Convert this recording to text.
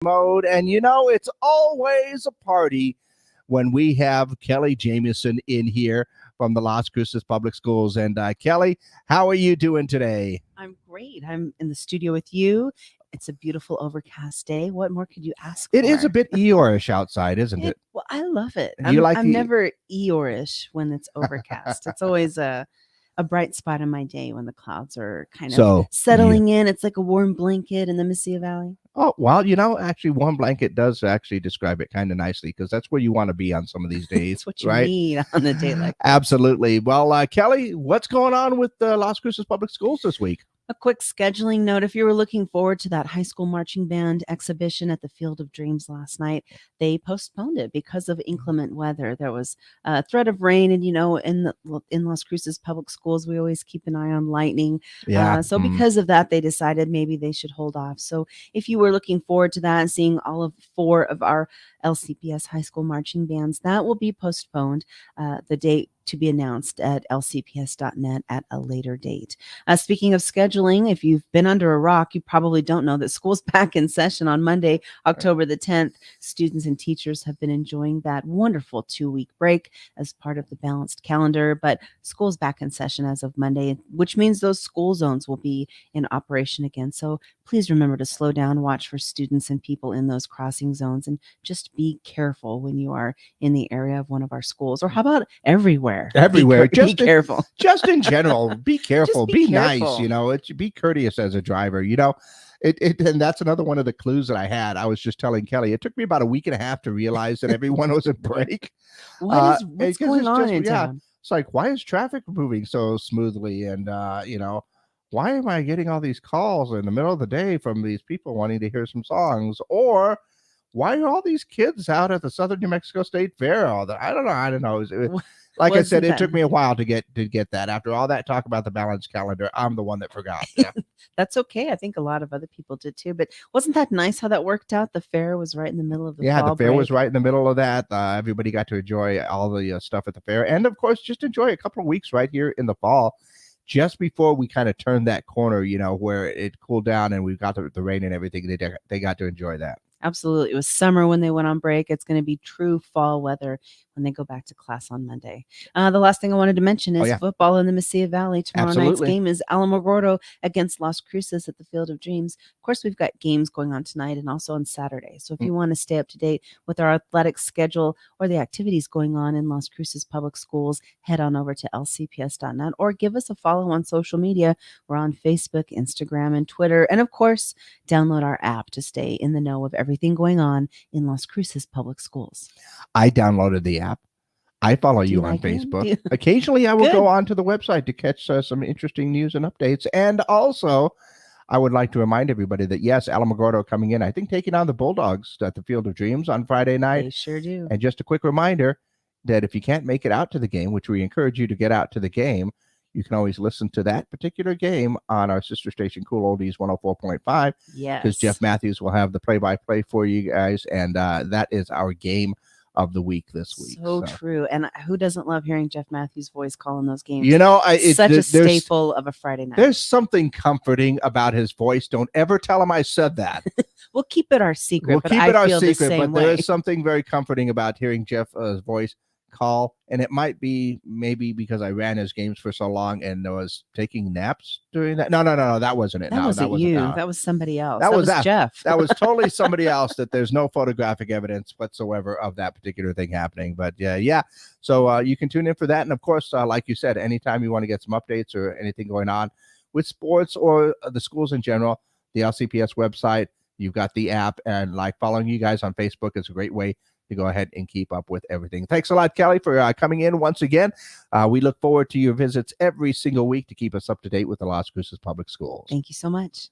mode. And it's always a party when we have Kelly Jameson in here from the Las Cruces Public Schools. And Kelly, how are you doing today? I'm great. I'm in the studio with you. It's a beautiful overcast day. What more could you ask It for? is a bit Eeyore-ish outside, isn't it? Well, I love it. You like I'm never Eeyore-ish when it's overcast. It's always a bright spot in my day when the clouds are kind of settling in. It's like a warm blanket in the Mesilla Valley. Oh, well, actually, warm blanket does actually describe it kind of nicely because that's where you want to be on some of these days. That's what you need on a day like that. Absolutely. Well, Kelly, what's going on with the Las Cruces Public Schools this week? A quick scheduling note. If you were looking forward to that high school marching band exhibition at the Field of Dreams last night, they postponed it because of inclement weather. There was a threat of rain, and in Las Cruces Public Schools, we always keep an eye on lightning. So because of that, they decided maybe they should hold off. So if you were looking forward to that and seeing all of 4 of our LCPS high school marching bands, that will be postponed. The date to be announced at lcps.net at a later date. Speaking of scheduling, if you've been under a rock, you probably don't know that school's back in session on Monday, October the 10th. Students and teachers have been enjoying that wonderful 2-week break as part of the balanced calendar, but school's back in session as of Monday, which means those school zones will be in operation again. So please remember to slow down, watch for students and people in those crossing zones, and just be careful when you are in the area of one of our schools, or how about everywhere? Everywhere. Be careful. Just in general, be careful. Be careful. nice. Be courteous as a driver. And that's another one of the clues that I had. I was just telling Kelly, it took me about a week and a half to realize that everyone was in break. What's going on in town? It's like, why is traffic moving so smoothly? And, why am I getting all these calls in the middle of the day from these people wanting to hear some songs? Or why are all these kids out at the Southern New Mexico State Fair? I don't know. Like I said, it took me a while to get that. After all that talk about the balanced calendar, I'm the one that forgot. Yeah. That's okay. I think a lot of other people did too. But wasn't that nice how that worked out? The fair was right in the middle of the fall the fair break. Was right in the middle of that. Everybody got to enjoy all the stuff at the fair. And, of course, just enjoy a couple of weeks right here in the fall, just before we kind of turned that corner, where it cooled down and we got the rain and everything. They got to enjoy that. Absolutely. It was summer when they went on break. It's going to be true fall weather when they go back to class on Monday. The last thing I wanted to mention is football in the Mesilla Valley. Tomorrow night's game is Alamogordo against Las Cruces at the Field of Dreams. Of course, we've got games going on tonight and also on Saturday. So if you want to stay up to date with our athletic schedule or the activities going on in Las Cruces Public Schools, head on over to lcps.net or give us a follow on social media. We're on Facebook, Instagram, and Twitter. And of course, download our app to stay in the know of everything going on in Las Cruces Public Schools. I downloaded the app. I follow you on Facebook. Occasionally, I will go on to the website to catch some interesting news and updates. And also, I would like to remind everybody that, yes, Alamogordo coming in, I think, taking on the Bulldogs at the Field of Dreams on Friday night. They sure do. And just a quick reminder that if you can't make it out to the game, which we encourage you to get out to the game, you can always listen to that particular game on our sister station, Cool Oldies 104.5. Yes. Because Jeff Matthews will have the play-by-play for you guys. And that is our game of the week this week. So true. And who doesn't love hearing Jeff Matthews' voice calling those games? It's such a staple of a Friday night. There's something comforting about his voice. Don't ever tell him I said that. We'll keep it our secret. But there is something very comforting about hearing Jeff's voice call, and it might be maybe because I ran his games for so long and was taking naps during that. No, that wasn't it. That wasn't you. That was somebody else. That was Jeff. That was totally somebody else. That there's no photographic evidence whatsoever of that particular thing happening. But yeah. So you can tune in for that, and of course, like you said, anytime you want to get some updates or anything going on with sports or the schools in general, the LCPS website. You've got the app, and following you guys on Facebook is a great way to go ahead and keep up with everything. Thanks a lot, Kelly, for coming in once again. We look forward to your visits every single week to keep us up to date with the Las Cruces Public Schools. Thank you so much.